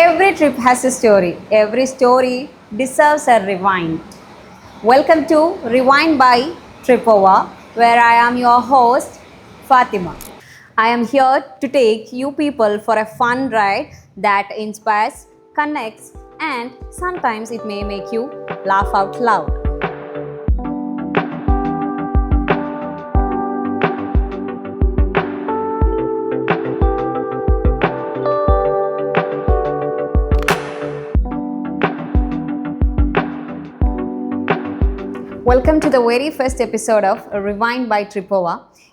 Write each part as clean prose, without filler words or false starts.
Every trip has a story. Every story deserves a rewind. Welcome to Rewind by Tripova, where I am your host, Fatima. I am here to take you people for a fun ride that inspires, connects, and sometimes it may make you laugh out loud. Welcome to the very first episode of rewind by Trippova.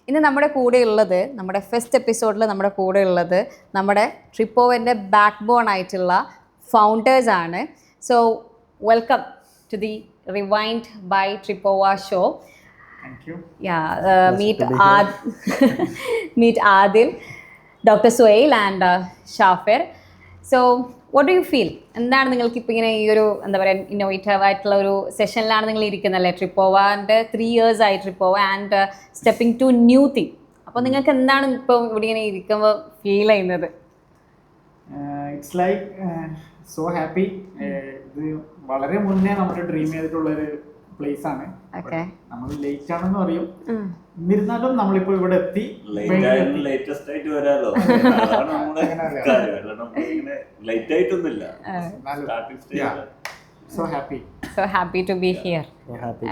ഇന്ന് നമ്മുടെ കൂടെയുള്ളത്, നമ്മുടെ first എപ്പിസോഡിൽ നമ്മുടെ കൂടെയുള്ളത് നമ്മുടെ ട്രിപ്പോവൻ്റെ backbone ആയിട്ടുള്ള ഫൗണ്ടേഴ്സാണ്. So welcome to the rewind by Trippova show. meet Adil, Dr. Suhail and Shafir. So what do you feel? എന്താണ് നിങ്ങൾക്ക് ഇപ്പോൾ ഇങ്ങനെ ഈ ഒരു എന്താ പറയുക ഇന്നോവേറ്റീവ് ആയിട്ടുള്ള ഒരു സെഷനിലാണ് നിങ്ങൾ ഇരിക്കുന്നല്ലേ? ട്രിപ്പോവാൻ്റെ 3 years ആയി Trippova and stepping to new thing. അപ്പോൾ നിങ്ങൾക്ക് എന്താണ് ഇപ്പോൾ ഇവിടെ ഇങ്ങനെ ഇരിക്കുമ്പോൾ ഫീൽ ചെയ്യുന്നത്? It's like so happy. ഇത് വളരെ മുന്നേ നമ്മുടെ ഡ്രീം ചെയ്തിട്ടുള്ളൊരു പ്ലേസ് ആണ്. നമ്മൾ ലേറ്റ് ആണെന്ന് അറിയും, എന്നിരുന്നാലും നമ്മളിപ്പോ ഇവിടെ എത്തി. ലേറ്റസ്റ്റ് ആയിട്ട് വരാലോ, ലേറ്റ് ആയിട്ടൊന്നുമില്ല. So happy to be here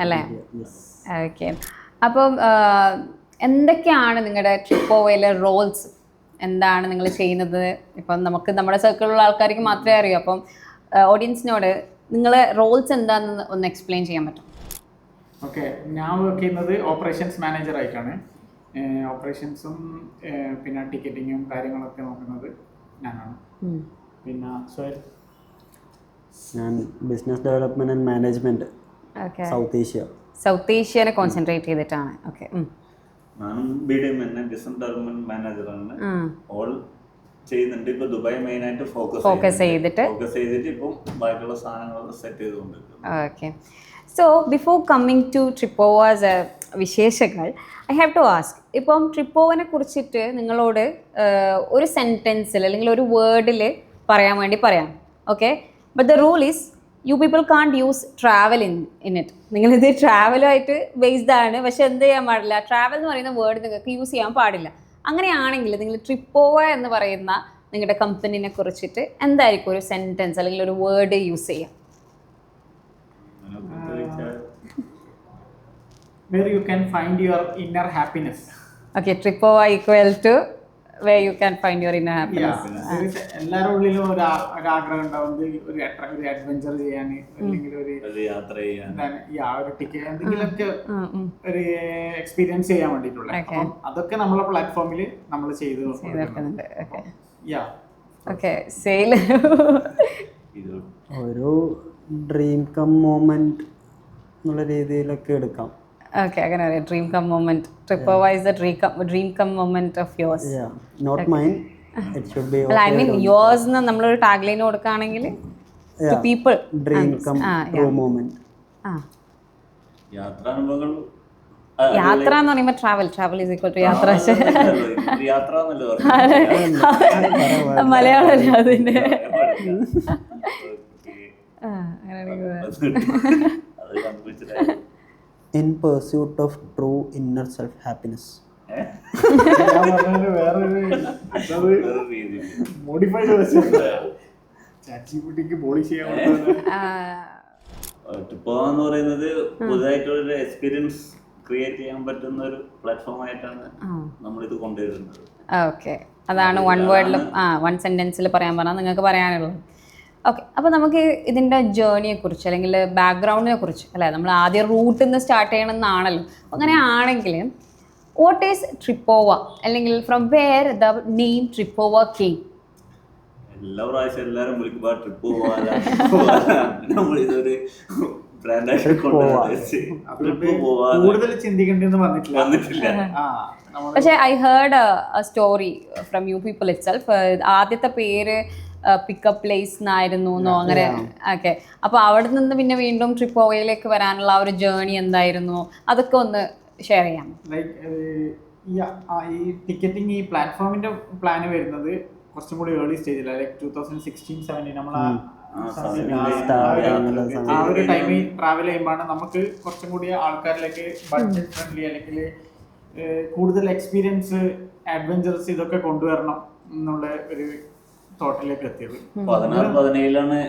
അല്ലേ? ഓക്കെ. അപ്പം എന്തൊക്കെയാണ് നിങ്ങളുടെ ട്രിപ്പോവയിലെ റോൾസ്? എന്താണ് നിങ്ങൾ ചെയ്യുന്നത്? ഇപ്പം നമുക്ക് നമ്മുടെ സർക്കിളിലുള്ള ആൾക്കാർക്ക് മാത്രമേ അറിയൂ. അപ്പം ഓഡിയൻസിനോട് നിങ്ങളെ റോൾസ് എന്താണെന്ന് ഒന്ന് എക്സ്പ്ലെയിൻ ചെയ്യാൻ പറ്റും? ഓക്കെ, ഞാൻ വർക്ക് ചെയ്യുന്നത് ഓപ്പറേഷൻസ് മാനേജർ ആയിട്ടാണ്. ഓപ്പറേഷൻസും പിന്നെ ടിക്കറ്റിങ്ങും കാര്യങ്ങളൊക്കെ നോക്കുന്നത് ഞാനാണ്. പിന്നെ ഞാൻ business development and management south ഏഷ്യനെ കോൺസെൻട്രേറ്റ് ചെയ്തിട്ടാണ്. ഓക്കെ. ഞാനും ബിസിനസ് ഡെവലപ്മെന്റ് മാനേജറാണ്. ഓൾ ചെയ്യുന്നുണ്ട്. ഇപ്പൊ ദുബായ് മെയിൻ ആയിട്ട് ഫോക്കസ് ചെയ്തിട്ട് ഇപ്പം ബാക്കിയുള്ള സാധനങ്ങളൊക്കെ സെറ്റ് ചെയ്തുകൊണ്ടിരിക്കുന്നു. Okay. So before coming to Trippova's വിശേഷങ്ങൾ, ഐ ഹാവ് ടു ആസ്ക്, ഇപ്പം ട്രിപ്പോവനെ കുറിച്ചിട്ട് നിങ്ങളോട് ഒരു സെൻറ്റൻസിൽ അല്ലെങ്കിൽ ഒരു വേർഡിൽ പറയാൻ വേണ്ടി പറയാം. Okay, but the rule is you people can't use travel in it. നിങ്ങളിത് ട്രാവലുമായിട്ട് ബേസ്ഡ് ആണ്, പക്ഷെ എന്ത് ചെയ്യാൻ പാടില്ല, ട്രാവൽ എന്ന് പറയുന്ന വേർഡ് നിങ്ങൾക്ക് യൂസ് ചെയ്യാൻ പാടില്ല. അങ്ങനെയാണെങ്കിൽ നിങ്ങൾ ട്രിപ്പോവ എന്ന് പറയുന്ന നിങ്ങളുടെ കമ്പനിനെ കുറിച്ചിട്ട് എന്തായിരിക്കും ഒരു സെൻറ്റൻസ് അല്ലെങ്കിൽ ഒരു വേർഡ് യൂസ് ചെയ്യാം? where you can find your inner happiness. Okay, Tripova equal to where you can find your inner happiness. എല്ലാവരുടെ ഉള്ളിലും ഒരു ആഗ്രഹം ഉണ്ടാവും, ഒരു അഡ്വഞ്ചർ ചെയ്യാൻ, അല്ലെങ്കിൽ ഒരു യാത്ര ചെയ്യാൻ, ഒരു ടിക്കറ്റ് എന്തെങ്കിലുമൊക്കെ ഒരു എക്സ്പീരിയൻസ് ചെയ്യാൻ വേണ്ടിയിട്ടുള്ള. അപ്പം അതൊക്കെ നമ്മളെ പ്ലാറ്റ്ഫോമിൽ നമ്മൾ ചെയ്ത് കൊടുക്കുന്നുണ്ട്. ഒരു ഡ്രീം കം മൊമെന്റ് എന്നുള്ള രീതിയിലൊക്കെ എടുക്കാം. ഓക്കെ, അങ്ങനെ പറയാം. Dream come moment. Trippova is the dream come moment of yours. Yeah, not mine. It should be okay. I mean yours ന്ന് നമ്മളൊരു ടാഗ് ലൈൻ കൊടുക്കുകയാണെങ്കിൽ to people dream come true moment. യാത്രാനുഭവങ്ങൾ. യാത്ര എന്ന് പറയുമ്പോൾ ട്രാവൽ ഈസ് ഈക്വൽ ടു യാത്ര. മലയാളം അതിന്റെ in pursuit of true inner self happiness. ട്രിപ്പോന്ന് പറയുന്നത് പുതുതായിട്ടൊരു experience create ചെയ്യാൻ പറ്റുന്ന ഒരു പ്ലാറ്റ്ഫോം ആയിട്ടാണ് നമ്മളിത് കൊണ്ടുവരുന്നത്. ഓക്കെ, അതാണ് വൺ വേർഡിലും വൺ സെന്റൻസിൽ പറയാൻ പറഞ്ഞാൽ നിങ്ങൾക്ക് പറയാനുള്ളത്. ഓക്കെ, അപ്പോൾ നമുക്ക് ഇതിൻ്റെ ജേർണിയെക്കുറിച്ച് അല്ലെങ്കിൽ ബാക്ക്ഗ്രൗണ്ടിനെ കുറിച്ച് അല്ലേ, നമ്മൾ ആദ്യം റൂട്ടിൽ നിന്ന് സ്റ്റാർട്ട് ചെയ്യണമെന്നാണല്ലോ. അങ്ങനെയാണെങ്കിൽ വാട്ട് ഈസ് ട്രിപ്പോവ, അല്ലെങ്കിൽ from where the name Trippova came? എല്ലാ പ്രാവശ്യം എല്ലാവരും വിളിക്കുമ്പോൾ ട്രിപ്പോവ നമ്മളിതൊരു ബ്രാൻഡായിട്ട് കൂടുതൽ ചിന്തിക്കേണ്ടെന്ന് വന്നിട്ടില്ല. പക്ഷേ I heard A story from you people itself. ആദ്യത്തെ പേര് പിക്കപ്പ് പ്ലേസ് എന്നായിരുന്നു എന്നോ അങ്ങനെ. ഓക്കെ, അപ്പോൾ അവിടെ നിന്ന് പിന്നെ വീണ്ടും ട്രിപ്പോവയിലേക്ക് വരാനുള്ള ആ ഒരു ജേർണി എന്തായിരുന്നു, അതൊക്കെ ഒന്ന് ഷെയർ ചെയ്യാം. ലൈക്ക് ഈ ടിക്കറ്റിംഗ് ഈ പ്ലാറ്റ്ഫോമിന്റെ പ്ലാന് വരുന്നത് കുറച്ചും കൂടി ഏർലി സ്റ്റേജിൽ ലൈക്ക് 2016-17 നമ്മൾ ആ ഒരു ടൈമിൽ ട്രാവൽ ചെയ്യുമ്പോഴാണ് നമുക്ക് കുറച്ചും കൂടി ആൾക്കാരിലേക്ക് ബഡ്ജറ്റ് ഫ്രണ്ട്ലി അല്ലെങ്കിൽ കൂടുതൽ എക്സ്പീരിയൻസ് അഡ്വഞ്ചർസ് ഇതൊക്കെ കൊണ്ടുവരണം എന്നുള്ള ഒരു തോട്ടിലേക്ക് എത്തിയത്. 16-17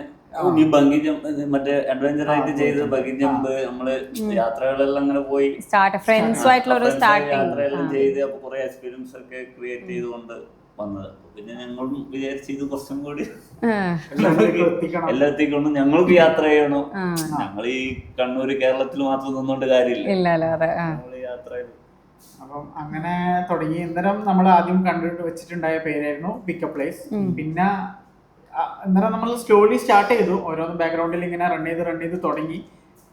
ഈ ബങ്കി ജമ്പ് മറ്റേ അഡ്വഞ്ചർ ആയിട്ട് ചെയ്ത് ബങ്കി ജമ്പ് നമ്മള് യാത്രകളെല്ലാം അങ്ങനെ പോയി യാത്രയെല്ലാം ചെയ്ത് അപ്പൊ കുറെ എക്സ്പീരിയൻസ് ഒക്കെ ക്രിയേറ്റ് ചെയ്തുകൊണ്ട് വന്നത്. പിന്നെ ഞങ്ങളും വിചാരിച്ചു ഇത് കുറച്ചും കൂടി എല്ലാത്തിക്കൊണ്ടും ഞങ്ങൾക്ക് യാത്ര ചെയ്യണം. ഞങ്ങൾ ഈ കണ്ണൂര് കേരളത്തിൽ മാത്രം നിന്നുകൊണ്ട് കാര്യമില്ല, യാത്ര ചെയ്തു. അപ്പം അങ്ങനെ തുടങ്ങി. അന്നേരം നമ്മൾ ആദ്യം കണ്ടിട്ട് വെച്ചിട്ടുണ്ടായ പേരായിരുന്നു പിക്കപ്പ് പ്ലേസ്. പിന്നെ അന്നേരം നമ്മൾ സ്ലോലി സ്റ്റാർട്ട് ചെയ്തു, ഓരോന്ന് ബാക്ക്ഗ്രൗണ്ടിൽ ഇങ്ങനെ റൺ ചെയ്ത് തുടങ്ങി.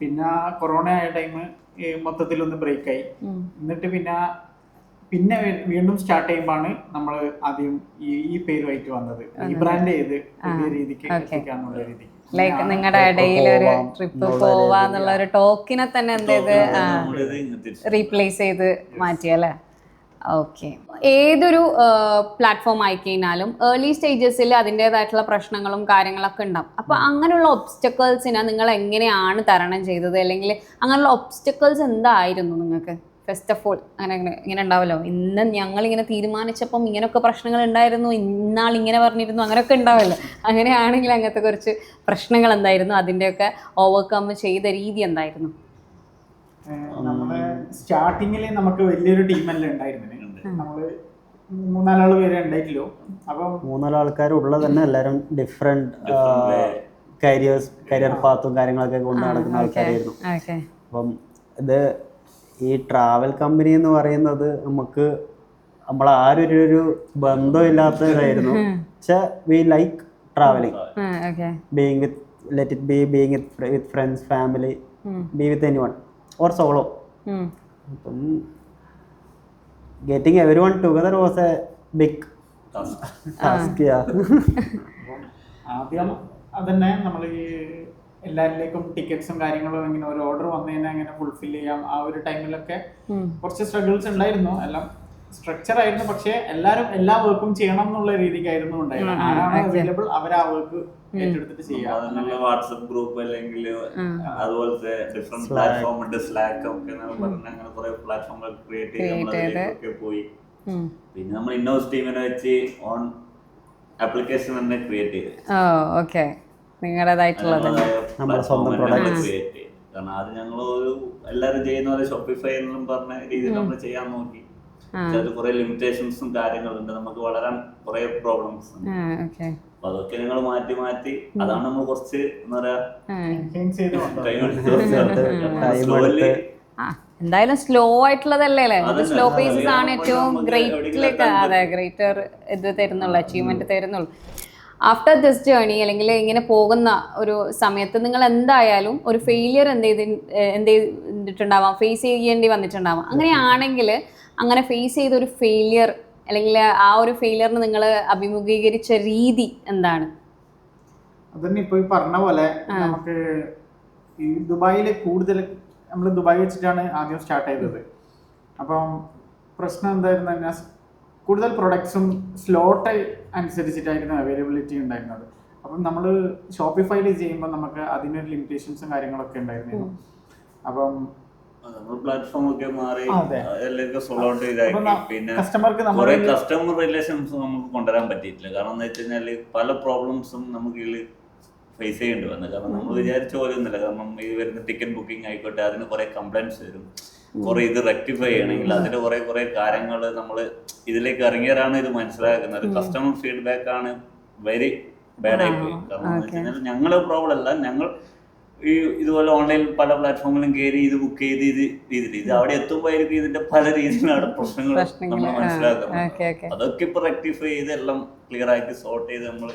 പിന്നെ കൊറോണ ആയ ടൈം മൊത്തത്തിലൊന്ന് ബ്രേക്കായി. എന്നിട്ട് പിന്നെ വീണ്ടും സ്റ്റാർട്ട് ചെയ്യുമ്പോഴാണ് നമ്മൾ ആദ്യം ഈ പേരുമായിട്ട് വന്നത്, ഈ ബ്രാൻഡ് ചെയ്ത് പുതിയ രീതിക്ക് എത്തിക്കാന്നുള്ള രീതി. ലൈക്ക് നിങ്ങളുടെ ഇടയിൽ ഒരു ട്രിപ്പ് പോവാന്നുള്ള ഒരു ടോക്കിനെ തന്നെ എന്ത് ചെയ്ത് റീപ്ലേസ് ചെയ്ത് മാറ്റിയല്ലേ? ഓക്കെ. ഏതൊരു പ്ലാറ്റ്ഫോം ആയിക്കഴിഞ്ഞാലും ഏർലി സ്റ്റേജസിൽ അതിൻ്റെതായിട്ടുള്ള പ്രശ്നങ്ങളും കാര്യങ്ങളൊക്കെ ഉണ്ടാവും. അപ്പോൾ അങ്ങനെയുള്ള ഒബ്സ്റ്റക്കിൾസിനെ നിങ്ങൾ എങ്ങനെയാണ് തരണം ചെയ്തത്, അല്ലെങ്കിൽ അങ്ങനെയുള്ള ഒബ്സ്റ്റക്കിൾസ് എന്തായിരുന്നു നിങ്ങൾക്ക്? ഫസ്റ്റ് ഓഫ് ഓൾ ഇങ്ങനെ ഉണ്ടാവല്ലോ, ഇന്ന് ഞങ്ങളിങ്ങനെ തീരുമാനിച്ചപ്പം ഇങ്ങനെയൊക്കെ പ്രശ്നങ്ങൾ ഉണ്ടായിരുന്നു, ഇന്നാൾ ഇങ്ങനെ പറഞ്ഞിരുന്നു, അങ്ങനെയൊക്കെ ഉണ്ടാവല്ലോ. അങ്ങനെയാണെങ്കിൽ അങ്ങനത്തെ കുറച്ച് പ്രശ്നങ്ങൾ എന്തായിരുന്നു, അതിൻ്റെയൊക്കെ ഓവർകം ചെയ്ത രീതി എന്തായിരുന്നു? നമ്മള് സ്റ്റാർട്ടിങ്ങിൽ നമുക്ക് വലിയൊരു ടീമല്ലേ ഉണ്ടായിരുന്നത്. നമ്മള് 3-4 പേരെ ഉണ്ടായിട്ടില്ലോ. അപ്പം 3-4 ആൾക്കാരുള്ളത് തന്നെ എല്ലാവരും ഡിഫറെന്റ് കരിയർ പാത്തും കാര്യങ്ങളൊക്കെ കൊണ്ട് നടക്കുന്ന ആൾക്കാരായിരുന്നു. അപ്പം ഇത് ഈ ട്രാവൽ കമ്പനി എന്ന് പറയുന്നത് നമുക്ക് നമ്മളാരൊരു ബന്ധമില്ലാത്തവരായിരുന്നു. പക്ഷെ we like travelling, being with let it be being with friends, family, B with anyone or solo. അപ്പം getting everyone together was a big task. ആദ്യം അതന്നെ നമ്മൾ ഈ എല്ലാവരിലേക്കും ടിക്കറ്റ്സും കാര്യങ്ങളും ഇങ്ങനെ ഒരു ഓർഡർ വന്നു കഴിഞ്ഞാൽ അങ്ങനെ ഫുൾഫിൽ ചെയ്യാം. ആ ഒരു ടൈമിലൊക്കെ കുറച്ച് സ്ട്രഗിൾസ് ഉണ്ടായിരുന്നു. എല്ലാം സ്ട്രക്ചർ ആയിരുന്നു, പക്ഷെ എല്ലാവരും എല്ലാ വർക്കും ചെയ്യണം എന്നുള്ള രീതിക്കായിരുന്നു ഉണ്ടായിരുന്നത്. ആരാണ് അവൈലബിൾ അവർ ആ വർക്ക് ഏറ്റെടുത്തിട്ട് ചെയ്യാം. വാട്സ്ആപ്പ് ഗ്രൂപ്പ് അല്ലെങ്കിൽ അതുപോലത്തെ ഡിഫറെന്റ് പ്ലാറ്റ്ഫോം ഉണ്ട്, സ്ലാക്ക് ഒക്കെ അങ്ങനെ കുറെ പ്ലാറ്റ്ഫോമുകൾ ക്രിയേറ്റ് ചെയ്ത് പോയി. പിന്നെ നമ്മൾ ഇന്നോസ് ടീമിനെ വെച്ച് ഓൺ ആപ്ലിക്കേഷൻ തന്നെ ക്രിയേറ്റ് ചെയ്ത് നിങ്ങളുടേതായിട്ടുള്ളത് ക്രിയേറ്റ് ചെയ്ത്. കാരണം അത് ഞങ്ങൾ ഒരു എല്ലാവരും ചെയ്യുന്ന പോലെ ഷോപ്പിഫൈ എന്നും പറഞ്ഞ രീതിയിൽ നമ്മൾ ചെയ്യാൻ നോക്കി. അത് കുറെ ലിമിറ്റേഷൻസും കാര്യങ്ങളുണ്ട്, നമുക്ക് വളരാൻ കുറെ പ്രോബ്ലംസ് ഉണ്ട്. അപ്പൊ അതൊക്കെ ഞങ്ങൾ മാറ്റി അതാണ് നമ്മൾ കുറച്ച് എന്താ പറയാ എന്തായാലും സ്ലോ ആയിട്ടുള്ളതല്ലേ, സ്ലോ പേസസ് ആണ് ഏറ്റവും ഗ്രേറ്റർ ഇത് തരുന്നുള്ളൂ, അച്ചീവ്മെന്റ് തരുന്നുള്ളൂ. ആഫ്റ്റർ ദിസ് ജേർണി അല്ലെങ്കിൽ ഇങ്ങനെ പോകുന്ന ഒരു സമയത്ത് നിങ്ങൾ എന്തായാലും ഒരു ഫെയിലിയർ എന്ത് ചെയ്തിട്ടുണ്ടാവാം, ഫേസ് ചെയ്യേണ്ടി വന്നിട്ടുണ്ടാവാം. അങ്ങനെയാണെങ്കിൽ അങ്ങനെ ഫേസ് ചെയ്ത ഒരു ഫെയിലിയർ അല്ലെങ്കിൽ ആ ഒരു ഫെയിലിയറിന് നിങ്ങൾ അഭിമുഖീകരിച്ച രീതി എന്താണ്? അതന്നെ ഇപ്പൊ ഈ പറഞ്ഞ പോലെ നമുക്ക് ഈ ദുബായില് കൂടുതൽ നമ്മൾ ദുബായ് വെച്ചിട്ടാണ് ആദ്യം സ്റ്റാർട്ട് ചെയ്തത്. അപ്പം പ്രശ്നം എന്തായിരുന്നു പറഞ്ഞാൽ കൂടുതൽ പ്രൊഡക്ട്സും സ്ലോട്ട് അനുസരിച്ചിട്ടായിരുന്നു അവൈലബിലിറ്റി ഉണ്ടായിരുന്നത്. അപ്പം നമ്മൾ ഷോപ്പിഫൈയിൽ ചെയ്യുമ്പോൾ നമുക്ക് അതിനൊരു ലിമിറ്റേഷൻസും കാര്യങ്ങളൊക്കെ ഉണ്ടായിരുന്നു. അപ്പം പ്ലാറ്റ്ഫോം ഒക്കെ മാറി എല്ലാവർക്കും സോൾവ് ഔട്ട് ചെയ്താക്കി. പിന്നെ കുറെ കസ്റ്റമർ റിലേഷൻസ് നമുക്ക് കൊണ്ടുവരാൻ പറ്റിയിട്ടില്ല. കാരണം എന്താ വെച്ച് കഴിഞ്ഞാൽ പല പ്രോബ്ലംസും നമുക്ക് ഇതിൽ ഫേസ് ചെയ്യേണ്ടി വന്നു. കാരണം നമ്മൾ വിചാരിച്ച പോലെ ഒന്നുമില്ല. കാരണം ഈ വരുന്ന ടിക്കറ്റ് ബുക്കിംഗ് ആയിക്കോട്ടെ, അതിന് കുറെ കംപ്ലൈൻറ്റ്സ് വരും. കുറെ ഇത് റെക്ടിഫൈ ചെയ്യണമെങ്കിൽ അതിന്റെ കുറെ കാര്യങ്ങൾ നമ്മൾ ഇതിലേക്ക് ഇറങ്ങിയവരാണ് ഇത് മനസ്സിലാക്കുന്നത്. കസ്റ്റമർ ഫീഡ്ബാക്ക് ആണ് വെരി ബാഡ് ആയിപ്പോയി. കാരണം എന്താ വെച്ച് കഴിഞ്ഞാൽ ഞങ്ങളുടെ പ്രോബ്ലം അല്ല, ഞങ്ങൾ ഈ ഇതുപോലെ ഓൺലൈൻ പല പ്ലാറ്റ്ഫോമിലും കയറി ഇത് ബുക്ക് ചെയ്ത് ഇത് അവിടെ എത്തുമ്പോഴായിരിക്കും ഇതിന്റെ പല രീതിയിലാണ് പ്രശ്നങ്ങൾ നമ്മൾ മനസ്സിലാക്കുന്നത്. അതൊക്കെ ഇപ്പൊ റെക്ടിഫൈ ചെയ്ത് എല്ലാം ക്ലിയർ ആക്കി സോർട്ട് ചെയ്ത് നമ്മൾ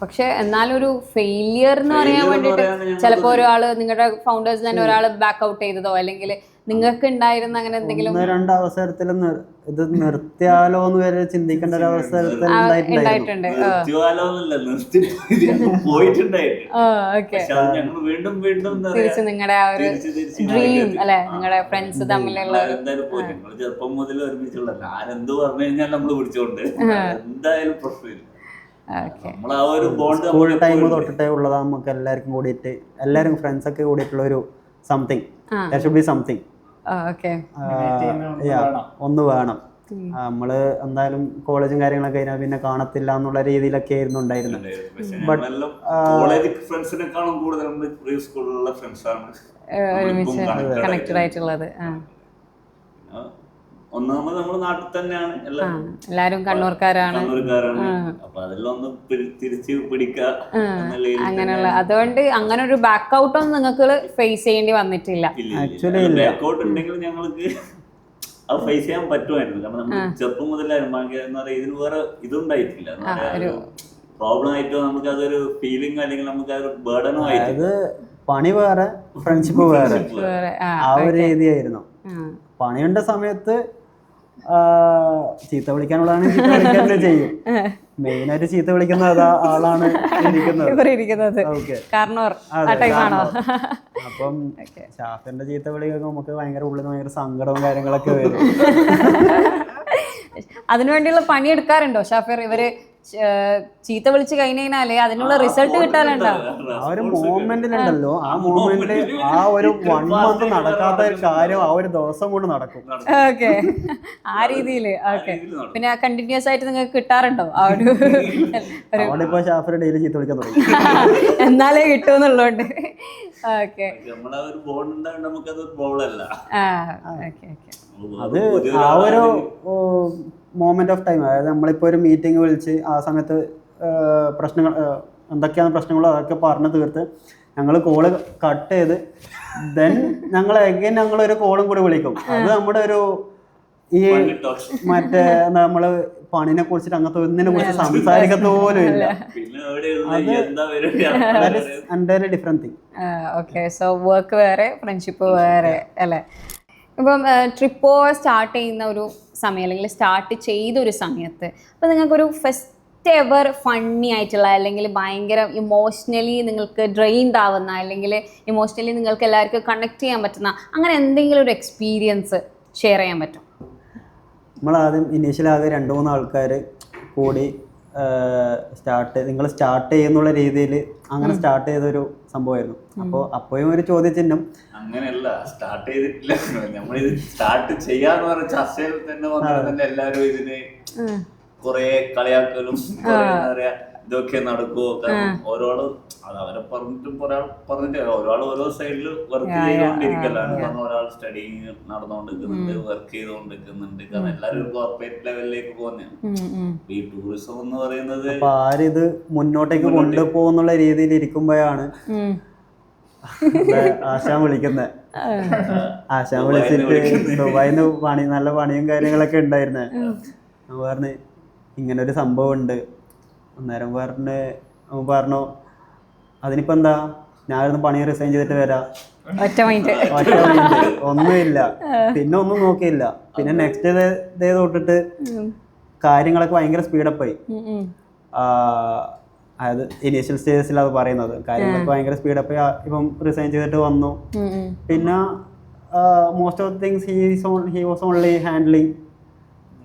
പക്ഷെ എന്നാലും ഒരു ഫെയിലിയർ എന്ന് പറയാൻ വേണ്ടിട്ട് ചിലപ്പോ ഒരാള് നിങ്ങളുടെ ഫൗണ്ടേഴ്സ് തന്നെ ഒരാൾ ബാക്ക് ഔട്ട് ചെയ്തതോ അല്ലെങ്കിൽ നിങ്ങൾക്ക് ഉണ്ടായിരുന്ന അങ്ങനെ എന്തെങ്കിലും? 1-2 അവസരത്തിൽ ഇത് നിർത്തിയാലോ എന്ന് വരെ ചിന്തിക്കേണ്ട ഒരു അവസരത്തിൽ ഉണ്ടായിട്ടുണ്ട്. ഞങ്ങൾ വീണ്ടും വീണ്ടും തിരിച്ച് നിങ്ങളുടെ ആ ഒരു ഡ്രീം അല്ലെ, നിങ്ങളുടെ ഫ്രണ്ട്സ് തമ്മിലുള്ള ചെറുപ്പം മുതൽ ഒരുമിച്ചുള്ള ആരെന്ത് പറഞ്ഞു കഴിഞ്ഞാൽ നമ്മള് പിടിച്ചോണ്ട് എന്തായാലും പ്രശ്നമില്ല. നമ്മളാ ഒരു ബോണ്ട് സ്കൂൾ ടൈം തൊട്ടിട്ടേ ഉള്ളതാ നമുക്ക് എല്ലാവർക്കും കൂടിയിട്ട്, എല്ലാവരും ഫ്രണ്ട്സ് ഒക്കെ കൂടിയിട്ടുള്ള ഒരു സംതിങ്, ഷുഡ് ബി സംതിങ് ഒന്ന് വേണം. നമ്മള് എന്തായാലും കോളേജും കാര്യങ്ങളൊക്കെ കഴിഞ്ഞാൽ പിന്നെ കാണത്തില്ല എന്നുള്ള രീതിയിലൊക്കെ ആയിരുന്നു ഉണ്ടായിരുന്നത്. കോളേജ് ഫ്രണ്ട്സിനെക്കാളും കൂടുതൽ നമ്മുടെ സ്കൂളിലുള്ള ഫ്രണ്ട്സാണ് കണക്റ്റഡ് ആയിട്ടുള്ളത്. ഒന്നാമത് നമ്മുടെ നാട്ടിൽ തന്നെയാണ് എല്ലാരും കണ്ണൂർക്കാരാണ്. അപ്പൊ അതെല്ലാം തിരിച്ച് പിടിക്കുക അങ്ങനെയുള്ള, അതുകൊണ്ട് അങ്ങനെ ഒരു ബാക്ക് ഔട്ട് ഒന്നും നിങ്ങൾക്ക് ഫേസ് ചെയ്യേണ്ടി വന്നിട്ടില്ല. ബാക്ക് ഔട്ട് ഉണ്ടെങ്കിൽ ഞങ്ങൾക്ക് അത് ഫേസ് ചെയ്യാൻ പറ്റുമായിരുന്നു. കാരണം നമ്മൾ ചെറുപ്പം മുതലായിരുന്നു ഇതിന് വേറെ ഇതുണ്ടായിട്ടില്ല, പ്രോബ്ലം ആയിട്ടോ നമുക്ക് അതൊരു ഫീലിംഗ് അല്ലെങ്കിൽ നമുക്ക് അതൊരു ബേർഡനോ ആയിട്ട്. പണി വേറെ ഫ്രണ്ട്ഷിപ്പ് വേറെ ആ ഒരു രീതിയായിരുന്നു. പണിയുണ്ട സമയത്ത് ചീത്ത വിളിക്കാനുള്ളതാണ്, ചീത്ത വിളിക്കാൻ ചെയ്യും. മെയിനായിട്ട് ചീത്ത വിളിക്കുന്ന ആളാണ് ഇരിക്കുന്നത്. അപ്പം ഷാഫിന്റെ ചീത്ത വിളിയൊക്കെ നമുക്ക് ഭയങ്കര ഉള്ളിൽ ഭയങ്കര സങ്കടവും കാര്യങ്ങളൊക്കെ വരും. അതിനുവേണ്ടിയുള്ള പണി എടുക്കാറുണ്ടോ ഷാഫിർ? ഇവര് ചീത്ത വിളിച്ച് കഴിഞ്ഞാല് അതിനുള്ള റിസൾട്ട് കിട്ടാനുണ്ടോ? ആ ഒരു മോമെന്റിലുണ്ടല്ലോ, ആ മോമെന്റില് ആ ഒരു 1 month നടക്കാത്ത ഒരു കാര്യം ആ ഒരു ദിവസം കൊണ്ട് നടക്കും. ഓക്കെ, ആ രീതിയില്. ഓക്കെ, പിന്നെ കണ്ടിന്യൂസ് ആയിട്ട് നിങ്ങൾക്ക് കിട്ടാറുണ്ടോ? അവിടെ ഇപ്പൊ ഷാഫിർ ഡെയിലി ചീത്ത വിളിക്കാൻ തുടങ്ങി എന്നാലേ കിട്ടൂന്നുള്ളോണ്ട്. ഓക്കെ, അത് ആ ഒരു മോമെന്റ് ഓഫ് ടൈം. അതായത് നമ്മളിപ്പോൾ ഒരു മീറ്റിംഗ് വിളിച്ച് ആ സമയത്ത് പ്രശ്നങ്ങൾ എന്തൊക്കെയാണ് പ്രശ്നങ്ങളോ അതൊക്കെ പറഞ്ഞു തീർത്ത് ഞങ്ങൾ കോള് കട്ട് ചെയ്ത് ദെൻ ഞങ്ങൾ അഗൈൻ ഞങ്ങളൊരു കോളും കൂടി വിളിക്കും. അത് നമ്മുടെ ഒരു ഈ മറ്റേ നമ്മള് പണിനെ കുറിച്ചിട്ട് അങ്ങനത്തെ ഒന്നിനെ കുറിച്ച് സംസാരിക്കത്ത പോലും ഇല്ല. Entirely different thing. Okay, so work വേറെ, ഫ്രണ്ട്ഷിപ്പ് വേറെ അല്ലേ? ഇപ്പം ട്രിപ്പ് സ്റ്റാർട്ട് ചെയ്യുന്ന ഒരു സമയം അല്ലെങ്കിൽ സ്റ്റാർട്ട് ചെയ്തൊരു സമയത്ത് അപ്പം നിങ്ങൾക്കൊരു ഫസ്റ്റ് എവർ ഫണ്ണി ആയിട്ടുള്ള അല്ലെങ്കിൽ ഭയങ്കര ഇമോഷണലി നിങ്ങൾക്ക് ഡ്രെയിൻഡ് ആവുന്ന അല്ലെങ്കിൽ ഇമോഷണലി നിങ്ങൾക്ക് എല്ലാവർക്കും കണക്ട് ചെയ്യാൻ പറ്റുന്ന അങ്ങനെ എന്തെങ്കിലും ഒരു എക്സ്പീരിയൻസ് ഷെയർ ചെയ്യാൻ പറ്റും? നമ്മളാദ്യം ഇനീഷ്യലാകെ 2-3 ആൾക്കാർ കൂടി നിങ്ങൾ സ്റ്റാർട്ട് ചെയ്യുന്നുള്ള രീതിയിൽ അങ്ങനെ സ്റ്റാർട്ട് ചെയ്തൊരു സംഭവമായിരുന്നു. അപ്പോഴും ഒരു ചോദ്യചിഹ്നം. അങ്ങനെയല്ല, സ്റ്റാർട്ട് ചെയ്തിട്ടില്ല. നമ്മളിത് സ്റ്റാർട്ട് ചെയ്യാന്ന് പറഞ്ഞ ചർച്ചയിൽ തന്നെ വന്നിട്ട് എല്ലാവരും ഇതിന് കുറെ കളിയാക്കലും എന്താ പറയാ ഇതൊക്കെ നടക്കുമോ, ഓരോള് അത് അവരെ പറഞ്ഞിട്ട് ഒരാൾ ഓരോ സൈഡിൽ വർക്ക് ചെയ്തുകൊണ്ടിരിക്കലാണ്. കാരണം ഒരാൾ സ്റ്റഡിങ് നടന്നുകൊണ്ടിരിക്കുന്നുണ്ട്, വർക്ക് ചെയ്തുകൊണ്ടിരിക്കുന്നുണ്ട്. കാരണം എല്ലാവരും കോർപ്പറേറ്റ് ലെവലിലേക്ക് പോകുന്നതാണ്. ഈ ടൂറിസം എന്ന് പറയുന്നത് ആരിത് മുന്നോട്ടേക്ക് കൊണ്ടുപോകുന്നുള്ള രീതിയിൽ ഇരിക്കുമ്പോഴാണ് ആശാൻ വിളിക്കുന്നത്. ആശാൻ വിളിച്ചിട്ട് ദുബായിന്ന് നല്ല പണിയും കാര്യങ്ങളൊക്കെ ഉണ്ടായിരുന്നേ. പറഞ്ഞ് ഇങ്ങനൊരു സംഭവം ഉണ്ട്. അന്നേരം പറഞ്ഞു അതിനിപ്പോ എന്താ, ഞാനൊന്ന് പണി റിസൈൻ ചെയ്തിട്ട് വരാം. ഒറ്റ മൈൻഡ്, ഒന്നുമില്ല. പിന്നെ ഒന്നും നോക്കിയില്ല. പിന്നെ നെക്സ്റ്റ് ഡേ തൊട്ടിട്ട് കാര്യങ്ങളൊക്കെ ഭയങ്കര സ്പീഡപ്പായി. അതായത് ഇനീഷ്യൽ സ്റ്റേജസിൽ അത് പറയുന്നത് കാര്യങ്ങളൊക്കെ ഭയങ്കര സ്പീഡപ്പായി. ഇപ്പം റിസൈൻ ചെയ്തിട്ട് വന്നു. പിന്നെ most of things he was only handling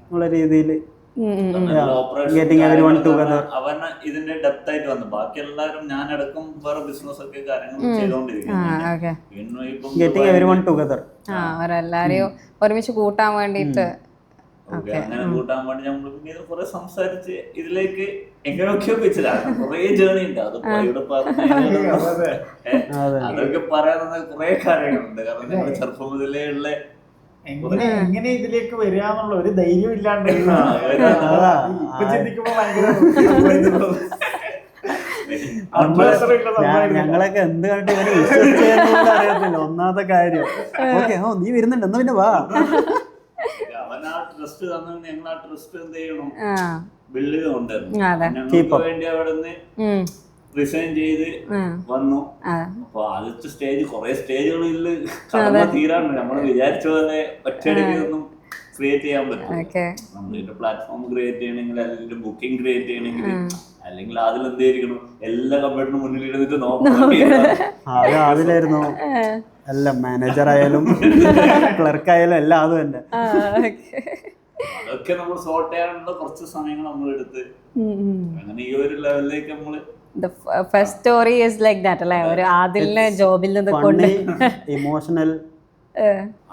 എന്നുള്ള രീതിയിൽ അവന് ഇതിന്റെ ഡെപ്ത് ആയിട്ട് വന്നു. ബാക്കി എല്ലാവരും ഞാനടക്കം വേറെ ബിസിനസ് ഒക്കെ കാര്യങ്ങൾ ചെയ്തോണ്ടിരിക്കും. ഒരുമിച്ച് കൂട്ടാൻ വേണ്ടിട്ട് അങ്ങനെ കൂട്ടാൻ വേണ്ടി നമ്മൾ പിന്നെ കുറെ സംസാരിച്ച് ഇതിലേക്ക് എങ്ങനെയൊക്കെയോ വെച്ചതാണ്. കുറെ ജേർണി ഉണ്ട്. അത് ഇവിടെ അതൊക്കെ പറയാൻ കുറെ കാര്യങ്ങളുണ്ട്. കാരണം ഞങ്ങൾ ചെറുപ്പം മുതലേ ഉള്ള എങ്ങനെ ഇതിലേക്ക് വരികന്നുള്ള ഒരു ധൈര്യം ഇല്ലാണ്ട് ഇപ്പൊ ചിന്തിക്കുമ്പോ ഞങ്ങളൊക്കെ എന്ത് കണ്ടിട്ട് ഇവരെ വിശ്വസിച്ചെന്ന് അറിയത്തില്ല. ഒന്നാമത്തെ കാര്യം നീ വരുന്നുണ്ട് എന്നാ പിന്നെ വാ. അവൻ ആ ട്രസ്റ്റ് തന്നെ ഞങ്ങൾ ആ ട്രസ്റ്റ് എന്ത് ചെയ്യണം ബിൽഡ് ചെയ്തുകൊണ്ടിരുന്നു. ഞങ്ങൾക്ക് വേണ്ടി അവിടെ നിന്ന് റിസൈൻ ചെയ്ത് വന്നു. അപ്പൊ ആദ്യത്തെ സ്റ്റേജ് കുറെ സ്റ്റേജുകളിൽ കടന്ന തീരാണ്ട് നമ്മൾ വിചാരിച്ച പോലെ ഒറ്റയടിക്കൊന്നും ക്രിയേറ്റ് ചെയ്യാൻ പറ്റും. നമ്മളിന്റെ പ്ലാറ്റ്ഫോം ക്രിയേറ്റ് ചെയ്യണമെങ്കിൽ അല്ലെങ്കിൽ ബുക്കിംഗ് ക്രിയേറ്റ് ചെയ്യണമെങ്കിൽ അല്ലെങ്കിൽ അതിൽ എന്തായിരിക്കണം എല്ലാ കമ്പ്യൂട്ടറിന് മുന്നിൽ ഇരുന്നിട്ട് അതിലായിരുന്നു എല്ലാം, മാനേജർ ആയാലും ക്ലർക്ക് ആയാലും എല്ലാം അത് തന്നെ. അതൊക്കെ നമ്മൾ സോർട്ട് ചെയ്യാനുള്ള കുറച്ച് സമയങ്ങൾ നമ്മൾ എടുത്ത് അങ്ങനെ ഈ ഒരു ലെവലിലേക്ക് നമ്മള് first story is like that അല്ലേ, ഒരു ആദിലിനെ ജോബിൽ നിന്ന് കൊണ്ട് ഇമോഷണൽ.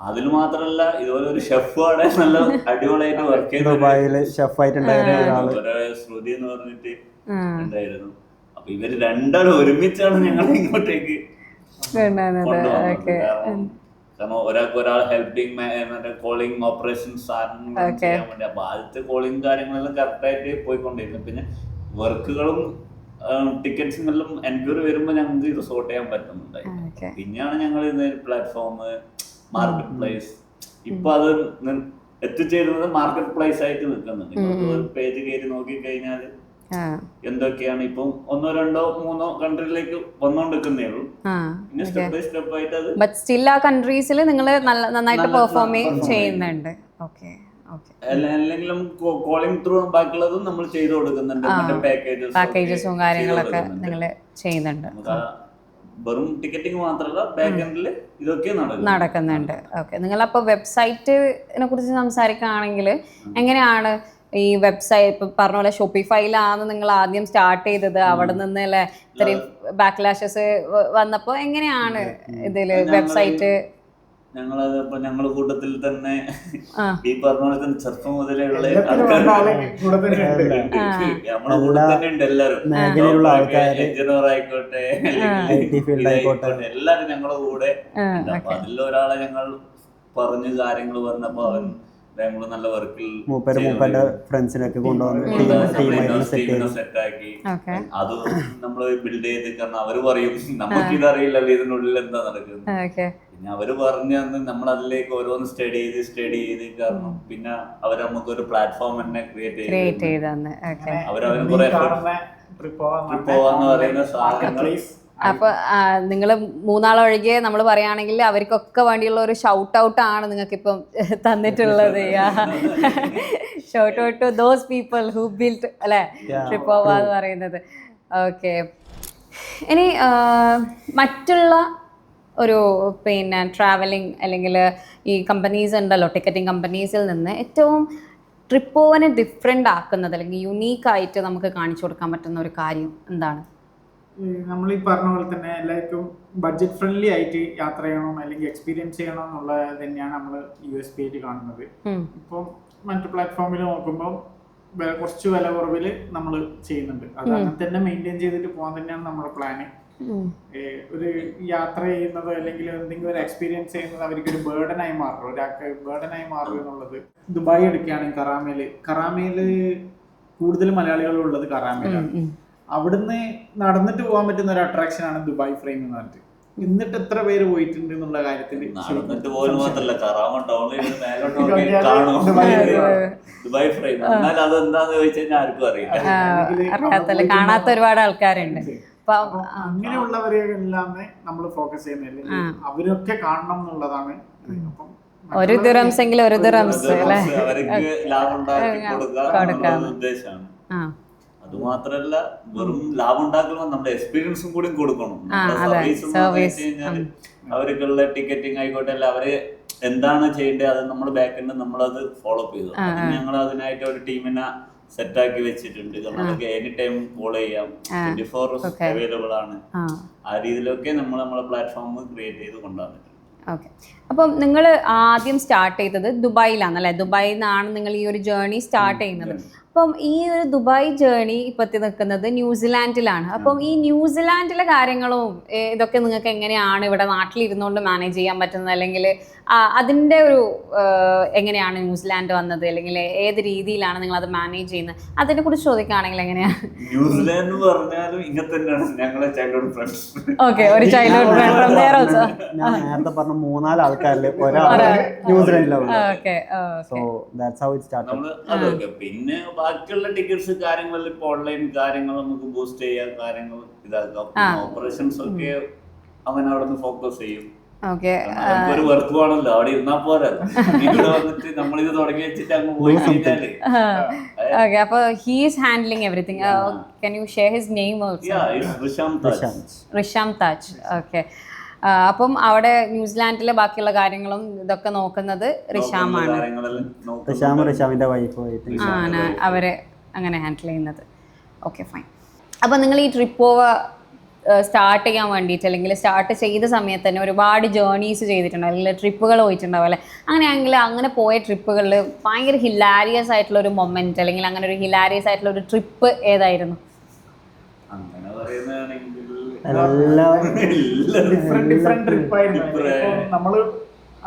അതിൽ മാത്രല്ല ഇതുപോലെ ഒരു ഷെഫ് അവിടെ നല്ല അടിപൊളിയായിട്ട് വർക്ക് ചെയ്ത് ദുബായില് ഷെഫായിട്ടുണ്ടായിരുന്നു ശ്രുതി എന്ന് പറഞ്ഞിട്ട് ഉണ്ടായിരുന്നു. അപ്പൊ ഇവര് രണ്ടാളും ഒരുമിച്ചാണ് ഞങ്ങൾ ഇങ്ങോട്ടേക്ക് കൊണ്ടുവന്നത്. കാരണം ഒരാൾ ഹെൽപ്പിംഗ് മറ്റേ കോളിംഗ് ഓപ്പറേഷൻസ് ചെയ്യാൻ വേണ്ടി. അപ്പൊ ആദ്യത്തെ കോളിംഗ് കാര്യങ്ങളെല്ലാം കറക്റ്റായിട്ട് പോയിക്കൊണ്ടിരുന്നു. പിന്നെ വർക്കുകളും ടിക്കറ്റ്സും എല്ലാം എൻക്വയറി വരുമ്പോൾ ഞങ്ങൾക്ക് ഇത് സോർട്ട് ചെയ്യാൻ പറ്റുന്നുണ്ടായി. പിന്നെയാണ് ഞങ്ങൾ ഇന്ന് പ്ലാറ്റ്ഫോം, മാർക്കറ്റ് പ്ലേസ്, ഇപ്പൊ അത് എത്തിച്ചേരുന്നത് മാർക്കറ്റ് പ്ലേസ് ആയിട്ട് നിൽക്കുന്നുണ്ട്. ഒരു പേജ് കയറി നോക്കി കഴിഞ്ഞാൽ എന്തൊക്കെയാണ് ഇപ്പം 1, 2, 3 കൺട്രിയിലേക്ക് വന്നോണ്ടിരിക്കുന്നേ ഉള്ളൂ. പിന്നെ സ്റ്റെപ്പ് ബൈ സ്റ്റെപ്പ് ആയിട്ട് അത് ബട്ട് സ്റ്റിൽ ആ കൺട്രീസിൽ നിങ്ങൾ നന്നായിട്ട് പെർഫോം ചെയ്യുന്നുണ്ട്. അല്ലെങ്കിലും കോളിംഗ് ത്രൂ ബാക്കിയുള്ളതും നമ്മൾ ചെയ്തു കൊടുക്കുന്നുണ്ട്. പാക്കേജസും കാര്യങ്ങളൊക്കെ നിങ്ങൾ ചെയ്യുന്നുണ്ട്. വെറും ടിക്കറ്റിംഗ് മാത്രമല്ല ബാക്ക് എൻഡിൽ ഇതൊക്കെ നടക്കുന്നുണ്ട്. ഓക്കെ, നിങ്ങളപ്പോൾ വെബ്സൈറ്റിനെ കുറിച്ച് സംസാരിക്കുകയാണെങ്കിൽ എങ്ങനെയാണ് ഈ വെബ്സൈറ്റ് ഇപ്പം പറഞ്ഞ പോലെ ഷോപ്പിഫൈയിലാണ് നിങ്ങൾ ആദ്യം സ്റ്റാർട്ട് ചെയ്തത്, അവിടെ നിന്ന് അല്ലേ ഇത്രയും ബാക്ക്ലാഷസ് വന്നപ്പോൾ എങ്ങനെയാണ് ഇതില് വെബ്സൈറ്റ്? ഞങ്ങളത് ഇപ്പൊ ഞങ്ങളുടെ കൂട്ടത്തിൽ തന്നെ ഈ പറഞ്ഞ പോലെ തന്നെ ചെറുപ്പം മുതലുള്ള നമ്മുടെ കൂടെ തന്നെ ഉണ്ട് എല്ലാരും. എഞ്ചിനീയർ ആയിക്കോട്ടെ എല്ലാരും ഞങ്ങളുടെ കൂടെ. അപ്പൊ അതിലൊരാളെ ഞങ്ങൾ പറഞ്ഞു കാര്യങ്ങൾ പറഞ്ഞപ്പോ അവൻ ബാംഗ്ലൂർ നല്ല വർക്കിൽ ഫ്രണ്ട്സിനൊക്കെ കൊണ്ടുവന്ന് സെറ്റാക്കി അത് നമ്മള് ബിൽഡ് ചെയ്ത്. കാരണം അവര് പറയും നമുക്കിതറിയില്ലല്ലോ ഇതിനുള്ളിൽ എന്താ നടക്കുന്നത്. പിന്നെ അവര് പറഞ്ഞു തന്ന് നമ്മൾ അതിലേക്ക് ഓരോന്ന് സ്റ്റഡി ചെയ്ത് കാരണം പിന്നെ അവർ നമുക്ക് ഒരു പ്ലാറ്റ്ഫോം തന്നെ ക്രിയേറ്റ് ചെയ്ത് അവരവന് കുറെ ട്രിപ്പോവാന്ന് പറയുന്ന സാധനങ്ങൾ. അപ്പൊ നിങ്ങൾ മൂന്നാളൊഴികെ നമ്മൾ പറയുകയാണെങ്കിൽ അവർക്കൊക്കെ വേണ്ടിയുള്ള ഒരു ഷൗട്ട് ഔട്ട് ആണ് നിങ്ങൾക്ക് ഇപ്പം തന്നിട്ടുള്ളത്. Shout out to those people who built അല്ലെ ട്രിപ്പോവ എന്ന് പറയുന്നത്. ഓക്കെ, ഇനി മറ്റുള്ള ഒരു പിന്നെ ട്രാവലിംഗ് അല്ലെങ്കിൽ ഈ കമ്പനീസ് ഉണ്ടല്ലോ, ടിക്കറ്റിംഗ് കമ്പനീസിൽ നിന്ന് ഏറ്റവും ട്രിപ്പോവനെ ഡിഫറെൻ്റ് ആക്കുന്നത് അല്ലെങ്കിൽ യുണീക്കായിട്ട് നമുക്ക് കാണിച്ചു കൊടുക്കാൻ പറ്റുന്ന ഒരു കാര്യം എന്താണ്? നമ്മൾ ഈ പറഞ്ഞ പോലെ തന്നെ എല്ലാവർക്കും ബഡ്ജറ്റ് ഫ്രണ്ട്ലി ആയിട്ട് യാത്ര ചെയ്യണം അല്ലെങ്കിൽ എക്സ്പീരിയൻസ് ചെയ്യണം എന്നുള്ളത് തന്നെയാണ് നമ്മൾ USP ആയിട്ട് കാണുന്നത്. ഇപ്പം മറ്റു പ്ലാറ്റ്ഫോമിൽ നോക്കുമ്പോൾ കുറച്ച് വില കുറവിൽ നമ്മൾ ചെയ്യുന്നുണ്ട്. അത് അങ്ങനെ തന്നെ മെയിൻറ്റെയിൻ ചെയ്തിട്ട് പോകാൻ തന്നെയാണ് നമ്മുടെ പ്ലാന്. ഒരു യാത്ര ചെയ്യുന്നത് അല്ലെങ്കിൽ എന്തെങ്കിലും ഒരു എക്സ്പീരിയൻസ് ചെയ്യുന്നത് അവർക്കൊരു ബേർഡനായി മാറും, ഒരാൾക്ക് ബേർഡനായി മാറും എന്നുള്ളത്. ദുബായ് എടുക്കുകയാണെങ്കിൽ കറാമയില് കൂടുതൽ മലയാളികളുള്ളത് കറാമയിലാണ്. അവിടുന്ന് നടന്നിട്ട് പോകാൻ പറ്റുന്ന ഒരു അട്രാക്ഷൻ ആണ് ദുബായ് ഫ്രെയിം എന്ന് പറഞ്ഞിട്ട്. എന്നിട്ട് എത്ര പേര് പോയിട്ടുണ്ട് എന്നുള്ള കാര്യത്തിൽ ദുബായ് ഫ്രെയിം അതെന്താന്ന് ചോദിച്ചാൽ ആർക്കും അറിയില്ല, കാണാത്ത ഒരുപാട് ആൾക്കാരുണ്ട്. അങ്ങനെയുള്ളവരെ എല്ലാം നമ്മൾ ഫോക്കസ് ചെയ്യുന്നില്ല, അവരൊക്കെ കാണണം എന്നുള്ളതാണ്. ഒരു ദിറംസെങ്കിലും ഒരു ദിറംസ് അവർക്ക് ലാഭം ഉണ്ടാക്കി കൊടുക്കുക ഉദ്ദേശമാണ്. അതുമാത്രല്ല വെറും ലാഭം ഉണ്ടാക്കുമ്പോൾ നമ്മുടെ എക്സ്പീരിയൻസും കൂടി കൊടുക്കണം. സർവീസ് കഴിഞ്ഞാൽ അവർക്കുള്ള ടിക്കറ്റിംഗ് ആയിക്കോട്ടെ അല്ല അവര് എന്താണ് ചെയ്യേണ്ടത് അത് നമ്മൾ ബാക്ക് എൻഡ് നമ്മളത് ഫോളോ അപ്പ് ചെയ്തു. ഞങ്ങൾ അതിനായിട്ട് ഒരു ടീമിനെ സെറ്റാക്കി വെച്ചിട്ടുണ്ട്. നമുക്ക് എനി ടൈം കോൾ ചെയ്യാം, 24 hours അവൈലബിൾ ആണ്. ആ രീതിയിലൊക്കെ നമ്മൾ നമ്മളെ പ്ലാറ്റ്ഫോം ക്രിയേറ്റ് ചെയ്ത് കൊണ്ടുവന്നിട്ടുണ്ട്. ഓക്കെ, അപ്പം നിങ്ങൾ ആദ്യം സ്റ്റാർട്ട് ചെയ്തത് ദുബായിലാണല്ലേ? ദുബായിൽ നിന്നാണ് നിങ്ങൾ ഈ ഒരു ജേർണി സ്റ്റാർട്ട് ചെയ്യുന്നത്. അപ്പം ഈ ഒരു ദുബായ് ജേർണി ഇപ്പത്തി നിൽക്കുന്നത് ന്യൂസിലാൻഡിലാണ്. അപ്പം ഈ ന്യൂസിലാൻഡിലെ കാര്യങ്ങളും ഇതൊക്കെ നിങ്ങൾക്ക് എങ്ങനെയാണ് ഇവിടെ നാട്ടിലിരുന്നുകൊണ്ട് മാനേജ് ചെയ്യാൻ പറ്റുന്നത്, അല്ലെങ്കിൽ അതിൻ്റെ ഒരു എങ്ങനെയാണ് ന്യൂസിലാൻഡ് വന്നത്, അല്ലെങ്കിൽ ഏത് രീതിയിലാണ് നിങ്ങൾ അത് മാനേജ് ചെയ്യുന്നത്, അതിനെ കുറിച്ച് ചോദിക്കുകയാണെങ്കിൽ എങ്ങനെയാണ്? ന്യൂസിലാൻഡ് പറഞ്ഞാലും ഇങ്ങനെ തന്നെയാണ് ഞങ്ങളെ ചൈൽഡ്ഹുഡ് ഫ്രണ്ട്സ്. ഓക്കെ, ഒരു childhood front from there also. ഞാൻ നേരത്തെ പറഞ്ഞ 3-4 ആൾക്കാരിൽ ഒരാൾ ന്യൂസിലാൻഡിലാണ്. പിന്നെ ബാക്കിയുള്ള ടിക്കറ്റ്സ് കാര്യങ്ങളിൽ ഇപ്പൊ ഓൺലൈൻ കാര്യങ്ങൾ നമുക്ക് ബൂസ്റ്റ് ചെയ്യാൻ കാര്യങ്ങൾ ഇതാക്കാം. ഓപ്പറേഷൻസ് ഒക്കെ അവൻ അവിടെ നിന്ന് ഫോക്കസ് ചെയ്യും. ഒരു വർക്ക് വേണമല്ലോ, അവിടെ ഇരുന്നാ പോരാ. ഇവിടെ വന്നിട്ട് നമ്മളിത് തുടങ്ങി വെച്ചിട്ട് അങ്ങ് പോയി കഴിഞ്ഞാല്. അപ്പൊ he is handling everything. Can you share his name also? Yeah, it's Risham Taj. Okay. അപ്പം അവിടെ ന്യൂസിലാൻഡിലെ ബാക്കിയുള്ള കാര്യങ്ങളും ഇതൊക്കെ നോക്കുന്നത് റിഷാമാണ്. റിഷാമിന്റെ വൈഫ് ആണ് അവരെ അങ്ങനെ ഹാൻഡിൽ ചെയ്യുന്നത്. Okay, fine. അപ്പം നിങ്ങൾ ഈ ട്രിപ്പ് സ്റ്റാർട്ട് ചെയ്യാൻ വേണ്ടിയിട്ട് അല്ലെങ്കിൽ സ്റ്റാർട്ട് ചെയ്ത സമയത്ത് തന്നെ ഒരുപാട് ജേർണീസ് ചെയ്തിട്ടുണ്ടാവും, അല്ലെങ്കിൽ ട്രിപ്പുകൾ പോയിട്ടുണ്ടാവും അല്ലേ? അങ്ങനെയാണെങ്കിൽ അങ്ങനെ പോയ ട്രിപ്പുകളിൽ ഭയങ്കര ഹിലാരിയസ് ആയിട്ടുള്ള ഒരു മൊമെന്റ് അല്ലെങ്കിൽ അങ്ങനെ ഒരു ഹിലാരിയസ് ആയിട്ടുള്ള ഒരു ട്രിപ്പ് ഏതായിരുന്നു? അങ്ങനെ പറയുന്നതാണെങ്കിൽ ഡിഫറെന്റ് ട്രിപ്പായിരുന്നു. നമ്മള്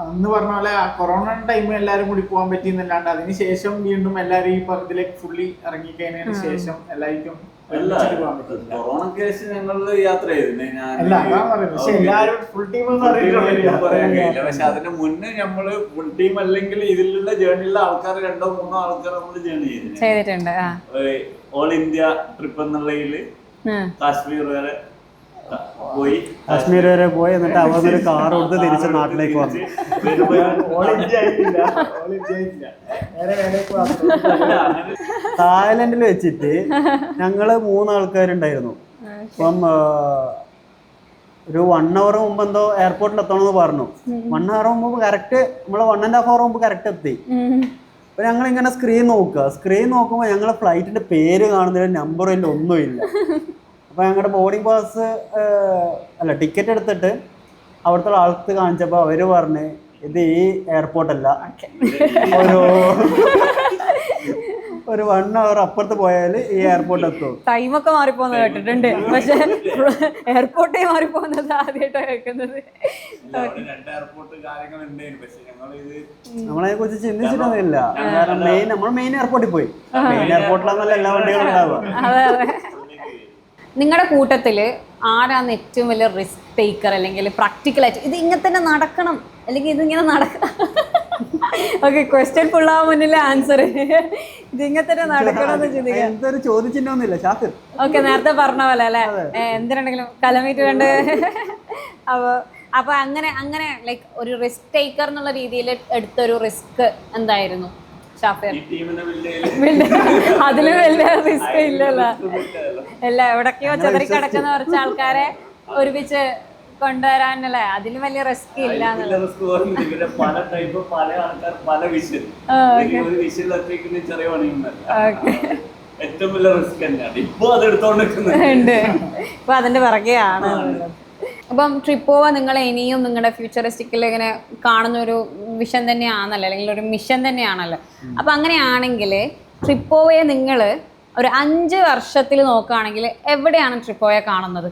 അന്ന് പറഞ്ഞ പോലെ കൊറോണ ടൈം എല്ലാരും കൂടി പോകാൻ പറ്റിയെന്നല്ലാണ്ട് അതിനുശേഷം വീണ്ടും എല്ലാരും ഈ ഇതിലേക്ക് ഫുള്ളി ഇറങ്ങിക്കഴിഞ്ഞതിന് ശേഷം എല്ലാവർക്കും കൊറോണ കേസ് ഞങ്ങള് യാത്ര ചെയ്തിരുന്നു. പക്ഷെ അതിന് മുന്നേ നമ്മള് ഫുൾ ടീം അല്ലെങ്കിൽ ഇതിലുള്ള ജേർണിയിലുള്ള ആൾക്കാർ 2-3 ആൾക്കാർ നമ്മള് ജേർണി ചെയ്തിട്ടുണ്ട്. ഓൾ ഇന്ത്യ ട്രിപ്പ് എന്നുള്ളതില് കാശ്മീർ വരെ പോയി എന്നിട്ട് അവിടെ ഒരു കാർ കൊടുത്ത് തിരിച്ച് നാട്ടിലേക്ക് വന്നു. തായ്ലൻഡിൽ വെച്ചിട്ട് ഞങ്ങള് 3 ആൾക്കാരുണ്ടായിരുന്നു. അപ്പം ഒരു 1 hour മുമ്പ് എന്തോ എയർപോർട്ടിൽ എത്തണമെന്ന് പറഞ്ഞു. 1 hour മുമ്പ് കറക്റ്റ് നമ്മള് 1.5 hour മുമ്പ് കറക്റ്റ് എത്തി. അപ്പൊ ഞങ്ങൾ ഇങ്ങനെ സ്ക്രീൻ നോക്കുമ്പോൾ ഞങ്ങളെ ഫ്ലൈറ്റിന്റെ പേര് കാണുന്നില്ല, നമ്പറും ഇല്ല, ഒന്നുമില്ല. അപ്പോൾ ഞങ്ങളുടെ ബോർഡിംഗ് പാസ് ടിക്കറ്റ് എടുത്തിട്ട് അവിടുത്തെ ആൾക്ക് കാണിച്ചപ്പോൾ അവർ പറഞ്ഞ് ഇത് ഈ എയർപോർട്ടല്ല, ഒരു 1 hour അപ്പുറത്ത് പോയാൽ ഈ എയർപോർട്ട് എത്തും. ടൈമൊക്കെ മാറിപ്പോന്ന് കേട്ടിട്ടുണ്ട്, പക്ഷെ എയർപോർട്ടേ മാറിപ്പോകുന്നത് ആദ്യമായിട്ടാണ് കേൾക്കുന്നത്. നമ്മളതിനെ കുറിച്ച് ചിന്തിച്ചിട്ടൊന്നുമില്ല. കാരണം നമ്മൾ മെയിൻ എയർപോർട്ടിൽ പോയി. മെയിൻ എയർപോർട്ടിലാണല്ലോ എല്ലാ വണ്ടികളും ഉണ്ടാവുക. നിങ്ങളുടെ കൂട്ടത്തിൽ ആരാണ് ഏറ്റവും വലിയ റിസ്ക് ടേക്കർ അല്ലെങ്കിൽ പ്രാക്ടിക്കലായിട്ട് ഇത് ഇങ്ങനെ തന്നെ നടക്കണം അല്ലെങ്കിൽ ഇതിങ്ങനെ നടക്കണം? ഓക്കെ, ക്വസ്റ്റ്യൻ ഫുള്ളാവാൻ മുന്നിൽ ആൻസർ ഇതിങ്ങനെ തന്നെ നടക്കണം എന്ന് ചിന്തിക്കാം. ചോദിച്ചിട്ടൊന്നുമില്ല ഷാഫിർ. ഓക്കെ, നേരത്തെ പറഞ്ഞ പോലെ അല്ലേ, എന്തിനുണ്ടെങ്കിലും കലമീറ്റ് കണ്ട്. അപ്പൊ അങ്ങനെ ലൈക്ക് ഒരു റിസ്ക് ടേക്കർ എന്നുള്ള രീതിയിൽ എടുത്തൊരു റിസ്ക് എന്തായിരുന്നു ഷാഫിർ? അതില് വലിയ റിസ്ക് ഇല്ലല്ലോ. അല്ല, എവിടൊക്കെയോ ചെതറി കിടക്കുന്ന കുറച്ച് ആൾക്കാരെ ഒരുമിച്ച് കൊണ്ടുവരാനല്ലേ, അതിന് വലിയ റിസ്ക് ഇല്ല. ഇപ്പൊ അതിന്റെ പിറകെയാണ്. അപ്പം ട്രിപ്പ് പോവാൻ നിങ്ങൾ ഇനിയും നിങ്ങളുടെ ഫ്യൂച്ചറിസ്റ്റിക്കിൽ ഇങ്ങനെ കാണുന്ന ഒരു വിഷൻ തന്നെയാണല്ലോ, അല്ലെങ്കിൽ ഒരു മിഷൻ തന്നെയാണല്ലോ. അപ്പം അങ്ങനെയാണെങ്കിൽ ട്രിപ്പ് പോവയെ നിങ്ങൾ ഒരു 5 വർഷത്തിൽ നോക്കുകയാണെങ്കിൽ എവിടെയാണ് ട്രിപ്പ് പോയെ കാണുന്നത്?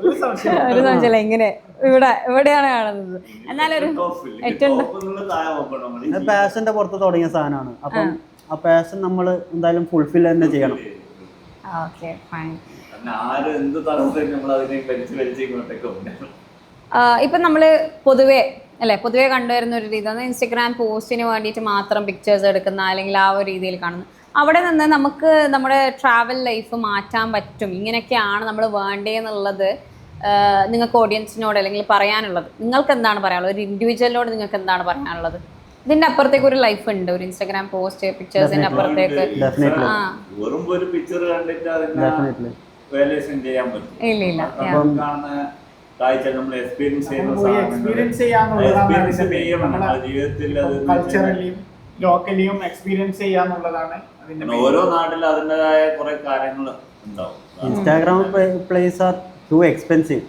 ഒരു സംശയമില്ല, എങ്ങനെ എവിടെയാണ് കാണുന്നത്? എന്നാലൊരു പാഷന്റെ പുറത്ത് തുടങ്ങിയ സാധനമാണ്. അപ്പം ആ പാഷൻ നമ്മൾ എന്തായാലും ഫുൾഫിൽ തന്നെ ചെയ്യണം. ഇപ്പം നമ്മൾ പൊതുവെ കണ്ടുവരുന്ന ഒരു രീതി ഇൻസ്റ്റഗ്രാം പോസ്റ്റിന് വേണ്ടിയിട്ട് മാത്രം പിക്ചേഴ്സ് എടുക്കുന്ന അല്ലെങ്കിൽ ആ ഒരു രീതിയിൽ കാണുന്നു. അവിടെ നിന്ന് നമുക്ക് നമ്മുടെ ട്രാവൽ ലൈഫ് മാറ്റാൻ പറ്റും, ഇങ്ങനെയൊക്കെയാണ് നമ്മൾ വേണ്ടതെന്നുള്ളത് നിങ്ങൾക്ക് ഓഡിയൻസിനോട് അല്ലെങ്കിൽ പറയാനുള്ളത് നിങ്ങൾക്ക് എന്താണ് പറയാനുള്ളത്? ഒരു ഇൻഡിവിജ്വലിനോട് നിങ്ങൾക്ക് എന്താണ് പറയാനുള്ളത്? ഇതിന്റെ അപ്പുറത്തേക്ക് ഒരു ലൈഫ് ഉണ്ട്, ഒരു ഇൻസ്റ്റാഗ്രാം പോസ്റ്റ് പിക്ചേഴ്സിന്റെ അപ്പുറത്തേക്ക്. ഇല്ല ലോക്കലിയും എക്സ്പീരിയൻസ് ചെയ്യാന്നുള്ളതാണ്. ഓരോ നാട്ടിലും അതിൻ്റെതായ കുറെ കാര്യങ്ങൾ ഉണ്ടാവും. Instagram place are too expensive.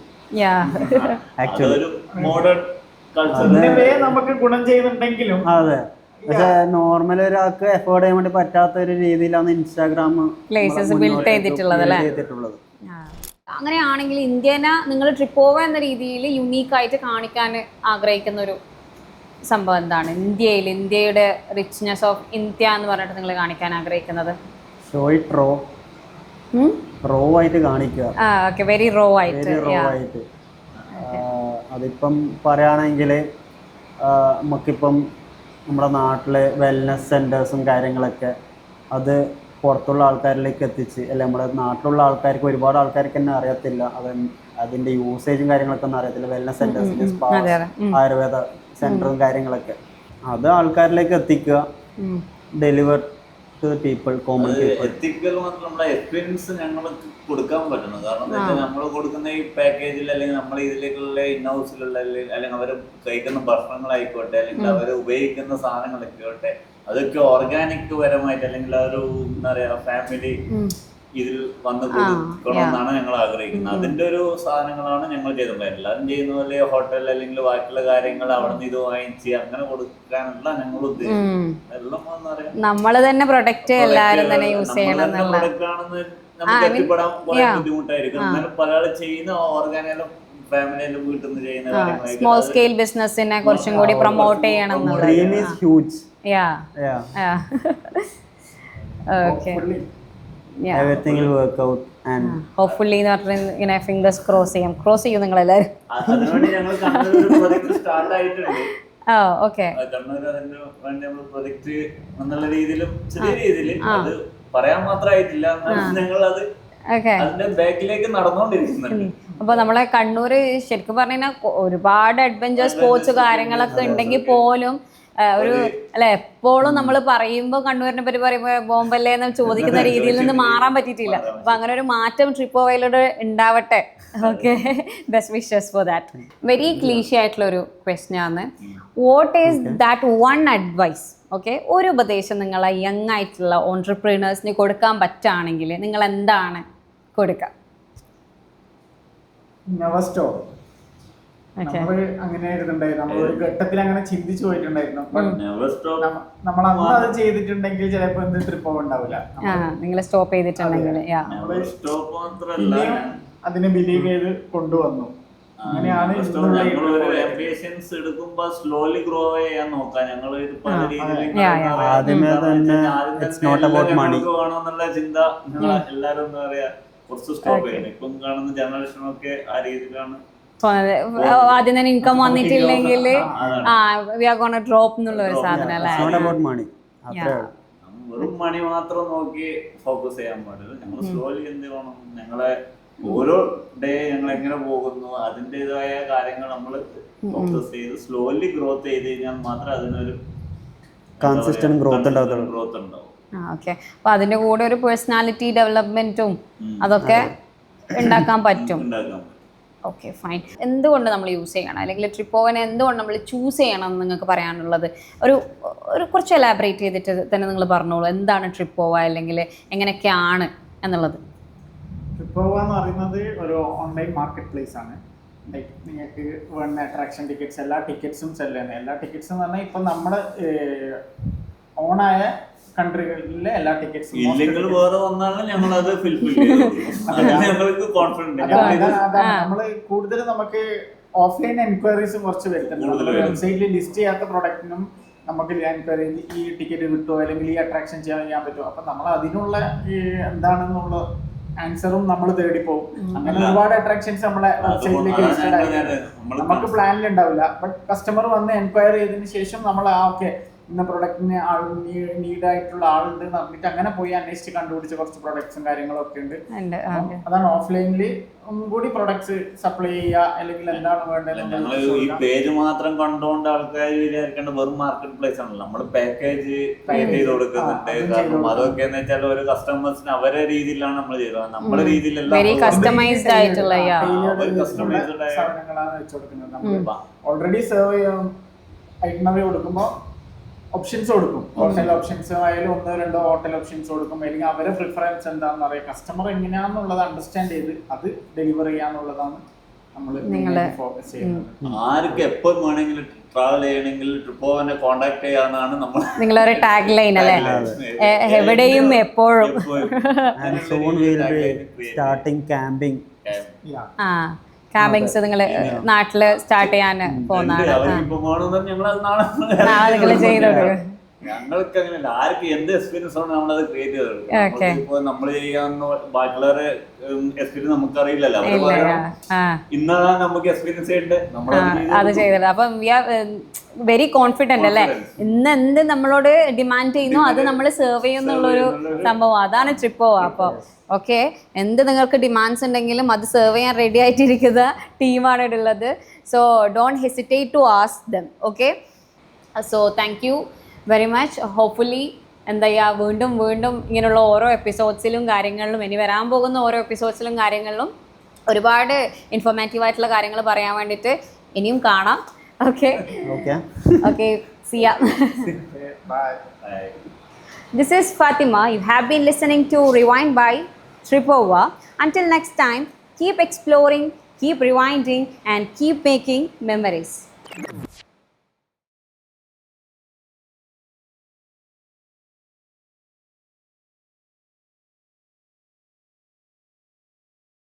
Actually modern നമുക്ക് ഗുണം ചെയ്യുന്നുണ്ടെങ്കിലും അതെ, പക്ഷെ നോർമൽ ഒരാൾക്ക് എഫോർഡ് ചെയ്യാൻ വേണ്ടി പറ്റാത്ത ഒരു രീതിയിലാണ് ഇൻസ്റ്റാഗ്രാം പ്ലേസസ് ബിൽഡ് ചെയ്തിട്ടുള്ളത് അല്ലേ? അങ്ങനെയാണെങ്കിൽ ഇന്ത്യനെ നിങ്ങൾ ട്രിപ്പ് പോവുക എന്ന രീതിയിൽ യുണീക്കായിട്ട് കാണിക്കാൻ ആഗ്രഹിക്കുന്ന ഒരു സംഭവം എന്താണ്? ഇന്ത്യയുടെ റിച്ച്നെസ് ഓഫ് ഇന്ത്യ എന്ന് പറഞ്ഞിട്ട് നിങ്ങൾ കാണിക്കാൻ ആഗ്രഹിക്കുന്നത്? റോ ആയിട്ട് കാണിക്കുക. ഓക്കെ, വെരി റോ ആയിട്ട്. അതിപ്പം പറയുകയാണെങ്കിൽ നമുക്കിപ്പം നമ്മുടെ നാട്ടിലെ വെൽനസ് സെൻറ്റേഴ്സും കാര്യങ്ങളൊക്കെ അത് പുറത്തുള്ള ആൾക്കാരിലേക്ക് എത്തിച്ച്, അല്ലെ നമ്മുടെ നാട്ടിലുള്ള ആൾക്കാർക്ക് ഒരുപാട് ആൾക്കാർക്ക് തന്നെ അറിയത്തില്ല അതിൻ്റെ യൂസേജും കാര്യങ്ങളൊക്കെ ഒന്നും അറിയത്തില്ല. വെൽനസ് സെൻറ്റേഴ്സിൻ്റെ സ്പാ, ആയുർവേദ സെൻറ്ററും കാര്യങ്ങളൊക്കെ അത് ആൾക്കാരിലേക്ക് എത്തിക്കുക, deliver to the people, common people. എത്തിക്കൽ മാത്രം നമ്മുടെ എക്സ്പീരിയൻസ് ഞങ്ങൾക്ക് കൊടുക്കാൻ പറ്റണം. കാരണം എന്താ വെച്ചാൽ നമ്മൾ കൊടുക്കുന്ന ഈ പാക്കേജിൽ അല്ലെങ്കിൽ നമ്മൾ ഇതിലേക്കുള്ള ഇൻഹൗസിലുള്ള അല്ലെങ്കിൽ അവർ കഴിക്കുന്ന ഭക്ഷണങ്ങളായിക്കോട്ടെ അല്ലെങ്കിൽ അവർ ഉപയോഗിക്കുന്ന സാധനങ്ങളായിക്കോട്ടെ അതൊക്കെ ഓർഗാനിക് പരമായിട്ട് അല്ലെങ്കിൽ ആ ഒരു എന്താ പറയാ ഫാമിലി ഇതിൽ വന്ന് കൊടുക്കണമെന്നാണ് ഞങ്ങൾ ആഗ്രഹിക്കുന്നത്. അതിന്റെ ഒരു സാധനങ്ങളാണ് ഞങ്ങൾ ചെയ്തിട്ടുള്ളത്. എല്ലാവരും ചെയ്യുന്ന പോലെ ഹോട്ടൽ അല്ലെങ്കിൽ ബാക്കിയുള്ള കാര്യങ്ങൾ അവിടെ നിന്ന് ഇത് വാങ്ങിച്ച് അങ്ങനെ കൊടുക്കാനല്ല ഞങ്ങൾ ഉദ്ദേശിക്കുന്നത്. എല്ലാം നമ്മള് തന്നെ പ്രൊഡക്റ്റ് എല്ലാവരും തന്നെ യൂസ് ചെയ്യണം പ്രൊഡക്റ്റാണെന്ന് നമുക്ക് എത്തിപ്പെടാൻ കുറെ ബുദ്ധിമുട്ടായിരിക്കും. എന്നാലും പല ആൾ ചെയ്യുന്ന ഓർഗാനിലും ഫാമിലിയിലും വീട്ടിൽ നിന്ന് ചെയ്യുന്ന സ്മോൾ സ്കെയിൽ ബിസിനസിനെ കുറച്ചും കൂടി പ്രൊമോട്ട് ചെയ്യണം എന്നുള്ളത്. Okay, everything will work out and hopefully എന്ന് പറഞ്ഞാൽ ഇങ്ങനെ ഫിംഗേഴ്സ് ക്രോസ് ചെയ്യും നിങ്ങൾ എല്ലാവരും. അതിനുവേണ്ടി ഞങ്ങൾ കണ്ണൂർ ഒരു പ്രൊജക്ട് സ്റ്റാർട്ട് ആയിട്ടുണ്ട്. ഓക്കെ, കണ്ണൂർ അതിന് വേണ്ടി നമ്മൾ പ്രൊജക്ട് എന്നുള്ള രീതിയിലും ചെറിയ രീതിയിൽ അത് പറയാൻ മാത്രമായിട്ടില്ല, ഞങ്ങൾ അത് അതിന്റെ ബാക്കിലേക്ക് നടന്നുകൊണ്ടിരിക്കുന്നുണ്ട്. അപ്പൊ നമ്മളെ കണ്ണൂര് ശരിക്കും പറഞ്ഞാൽ ഒരുപാട് അഡ്വഞ്ചർ സ്പോർട്സ് കാര്യങ്ങളൊക്കെ ഉണ്ടെങ്കിൽ പോലും ഒരു അല്ലെ എപ്പോഴും നമ്മൾ പറയുമ്പോൾ കണ്ണൂരിനെ പറ്റി പറയുമ്പോൾ ബോംബല്ലേ എന്ന് ചോദിക്കുന്ന രീതിയിൽ നിന്ന് മാറാൻ പറ്റിയിട്ടില്ല. അപ്പൊ അങ്ങനെ ഒരു മാറ്റം ട്രിപ്പോവയിലൂടെ ഉണ്ടാവട്ടെ. Okay, best wishes for that. Very cliche ആയിട്ടുള്ള ഒരു ക്വസ്റ്റ്യൻ ആണ്, what is that one advice? Okay, ഒരു ഉപദേശം നിങ്ങൾ യങ് ആയിട്ടുള്ള ഓൺട്രപ്രീനേഴ്സിന് കൊടുക്കാൻ പറ്റുകയാണെങ്കിൽ നിങ്ങൾ എന്താണ് കൊടുക്കുക? Never stop. നമ്മള് അങ്ങനെ ആയിരുന്നുണ്ടായിരുന്നു, നമ്മളൊരു ഘട്ടത്തിൽ അങ്ങനെ ചിന്തിച്ചു പോയിട്ടുണ്ടായിരുന്നു. നമ്മൾ അന്ന് അത് ചെയ്തിട്ടുണ്ടെങ്കിൽ ചിലപ്പോ എന്ത് ട്രിപ്പ് ഉണ്ടാവില്ല. നിങ്ങൾ സ്റ്റോപ്പ് ചെയ്തിട്ടുണ്ടെങ്കിൽ പിന്നെയും അതിനെ ബിലീവ് ചെയ്ത് കൊണ്ടുവന്നു. അങ്ങനെയാണ് എടുക്കുമ്പോ സ്ലോലി ഗ്രോ ചെയ്യാൻ നോക്കാം. ഞങ്ങൾ പല രീതിയിൽ വേണമെന്നുള്ള ചിന്ത എല്ലാരും എന്താ പറയാ കുറച്ച് സ്റ്റോപ്പ് ചെയ്യണം. ഇപ്പം കാണുന്ന ജനറേഷനൊക്കെ ആ രീതിയിലാണ്. ആദ്യം തന്നെ ഇൻകം വന്നിട്ടില്ലെങ്കിൽ വി ആർ ഗോണ ഡ്രോപ്പ് എന്നുള്ള ഒരു സാധനം അല്ലേ. വെറും മണി മാത്രം നോക്കി ഫോക്കസ് ചെയ്യാൻ പാടില്ല. ഞങ്ങൾ സ്ലോലി എന്ത് വേണം, ഞങ്ങളെ ഓരോ ഡേ ഞങ്ങൾ എങ്ങനെ പോകുന്നു അതിൻ്റെതായ കാര്യങ്ങൾ നമ്മൾ ഫോക്കസ് ചെയ്ത് സ്ലോലി ഗ്രോത്ത് ചെയ്ത് കഴിഞ്ഞാൽ മാത്രമേ അതിനൊരു കൺസിസ്റ്റന്റ് ഗ്രോത്ത് ഉണ്ടാവും. ഓക്കെ, അപ്പൊ അതിന്റെ കൂടെ ഒരു പേഴ്സണാലിറ്റി ഡെവലപ്മെന്റും അതൊക്കെ ഉണ്ടാക്കാൻ പറ്റും. Okay, fine. എന്തുകൊണ്ട് നമ്മൾ യൂസ് ചെയ്യണം അല്ലെങ്കിൽ ട്രിപ്പോവനെ എന്തുകൊണ്ട് നമ്മൾ ചൂസ് ചെയ്യണം എന്ന് നിങ്ങൾക്ക് പറയാനുള്ളത് ഒരു കുറച്ച് എലാബറേറ്റ് ചെയ്തിട്ട് തന്നെ നിങ്ങൾ പറഞ്ഞോളൂ. എന്താണ് ട്രിപ്പോവ അല്ലെങ്കിൽ എങ്ങനെയൊക്കെയാണ് എന്നുള്ളത്? ട്രിപ്പോവ എന്ന് പറയുന്നത് ഒരു ഓൺലൈൻ മാർക്കറ്റ് പ്ലേസ് ആണ്. ലൈക്ക് നിങ്ങൾക്ക് വേണ്ട അട്രാക്ഷൻ ടിക്കറ്റ്സ് എല്ലാ ടിക്കറ്റ്സും സെല് ചെയ്യുന്നത്. എല്ലാ ടിക്കറ്റ്സ് എന്ന് പറഞ്ഞാൽ ഇപ്പം നമ്മുടെ ഓണായ കൺട്രികളിലെ എല്ലാ ടിക്കറ്റ്സും നമ്മള് കൂടുതൽ നമുക്ക് ഓഫ്ലൈൻ എൻക്വയറീസും കുറച്ച് വരുത്തുന്നുണ്ട്. വെബ്സൈറ്റിൽ ലിസ്റ്റ് ചെയ്യാത്ത പ്രൊഡക്റ്റിനും നമുക്ക് എൻക്വയറി ഈ ടിക്കറ്റ് കിട്ടുമോ അല്ലെങ്കിൽ ഈ അട്രാക്ഷൻ ചെയ്യാൻ പറ്റുമോ, അപ്പൊ നമ്മൾ അതിനുള്ള എന്താണെന്നുള്ള ആൻസറും നമ്മൾ തേടിപ്പോവും. അങ്ങനെ ഒരുപാട് അട്രാക്ഷൻസ് നമ്മളെ വെബ്സൈറ്റിലേക്ക് ലിസ്റ്റഡ് ആയിട്ട് നമുക്ക് പ്ലാനിൽ ഉണ്ടാവില്ല. ബട്ട് കസ്റ്റമർ വന്ന് എൻക്വയറി ചെയ്തതിനു ശേഷം നമ്മൾ ഓക്കെ ഇന്ന പ്രൊഡക്റ്റിന് നീഡായിട്ടുള്ള ആളുണ്ട് എന്ന് പറഞ്ഞിട്ട് അങ്ങനെ പോയി അന്വേഷിച്ച് കണ്ടുപിടിച്ച കുറച്ച് പ്രൊഡക്ട്സും കാര്യങ്ങളൊക്കെ ഉണ്ട്. അതാണ് ഓഫ്ലൈനിൽ ഒന്നുകൂടി പ്രൊഡക്ട്സ് സപ്ലൈ ചെയ്യുക അല്ലെങ്കിൽ എന്താണ് വേണ്ടത്. ഈ പേജ് മാത്രം കണ്ടുകൊണ്ട് ആൾക്കാർ വിചാരിക്കേണ്ട വെറും മാർക്കറ്റ് പ്ലേസ് ആണല്ലോ. നമ്മൾ പാക്കേജ് ചെയ്ത് കൊടുക്കുന്നുണ്ട്. കാരണം അതൊക്കെ എന്ന് വെച്ചാൽ ഒരു കസ്റ്റമേഴ്സിന് അവരുടെ രീതിയിലാണ് നമ്മൾ ചെയ്തത്. നമ്മുടെ രീതിയിലല്ല, സാധനങ്ങളാണ് വെച്ച് കൊടുക്കുന്നത്. നമ്മൾ ഓൾറെഡി സെർവ് ചെയ്യാൻ ഐറ്റമറി കൊടുക്കുമ്പോൾ ഓപ്ഷൻസ് കൊടുക്കും. ഹോട്ടൽ ഓപ്ഷൻസ് ആയാലും 1-2 ഹോട്ടൽ ഓപ്ഷൻസ് കൊടുക്കും. അല്ലെങ്കിൽ അവരെ പ്രിഫറൻസ് എന്താണെന്ന് അറിയാം. കസ്റ്റമർ എങ്ങനെയാണെന്നുള്ളത് അണ്ടർസ്റ്റാൻഡ് ചെയ്ത് അത് ഡെലിവർ ചെയ്യാന്നുള്ളതാണ് നമ്മൾ ഫോക്കസ് ചെയ്യുന്നത്. ആർക്ക് എപ്പോൾ വേണമെങ്കിലും ട്രാവൽ ചെയ്യണമെങ്കിൽ ട്രിപ്പോവനെ കോണ്ടാക്ട് ചെയ്യാനാണ് നമ്മൾ നിങ്ങളൊരു ടാഗ് ലൈൻ അല്ലേ, എവിടെയും എപ്പോഴും. സ്റ്റാർട്ടിങ് ക്യാമ്പിംഗ് ക്യാമ്പിങ്സ് നിങ്ങൾ നാട്ടില് സ്റ്റാർട്ട് ചെയ്യാൻ പോകുന്നതാണ്. നാളെ നിങ്ങൾ ചെയ്തോളൂ. ഞങ്ങൾക്ക് അങ്ങനെയല്ല, ആർക്ക് എന്ത് എക്സ്പീരിയൻസ് ആണ് നമ്മളത് ക്രിയേറ്റ് ചെയ്തത്. ഇപ്പൊ നമ്മൾ ചെയ്യാവുന്ന ബാക്കിയുള്ളവരെ എക്സ്പീരിയൻസ് നമുക്കറിയില്ലല്ലോ. ഇന്നാണ് നമുക്ക് എക്സ്പീരിയൻസ് ചെയ്യേണ്ടത്, അത് ചെയ്തത്. അപ്പം വി ആർ വെരി കോൺഫിഡന്റ് അല്ലേ, ഇന്ന് എന്ത് നമ്മളോട് ഡിമാൻഡ് ചെയ്യുന്നു അത് നമ്മൾ സെർവ് ചെയ്യുന്നുള്ളൊരു സംഭവം. അതാണ് ട്രിപ്പോവ. അപ്പോൾ ഓക്കെ, എന്ത് നിങ്ങൾക്ക് ഡിമാൻഡ്സ് ഉണ്ടെങ്കിലും അത് സെർവ് ചെയ്യാൻ റെഡി ആയിട്ടിരിക്കുന്ന ടീമാണ് ഉള്ളത്. So don't hesitate to ask them. Okay, so thank you very much. Hopefully എന്താ ചെയ്യുക, വീണ്ടും വീണ്ടും ഇങ്ങനെയുള്ള ഓരോ എപ്പിസോഡ്സിലും കാര്യങ്ങളിലും ഇനി വരാൻ പോകുന്ന ഓരോ എപ്പിസോഡ്സിലും കാര്യങ്ങളിലും ഒരുപാട് ഇൻഫോർമേറ്റീവ് ആയിട്ടുള്ള കാര്യങ്ങൾ പറയാൻ വേണ്ടിയിട്ട് ഇനിയും കാണാം. Okay okay, see ya. Bye. This is Fatima. You have been listening to Rewind by Tripova. Until next time, keep exploring, keep rewinding, and keep making memories.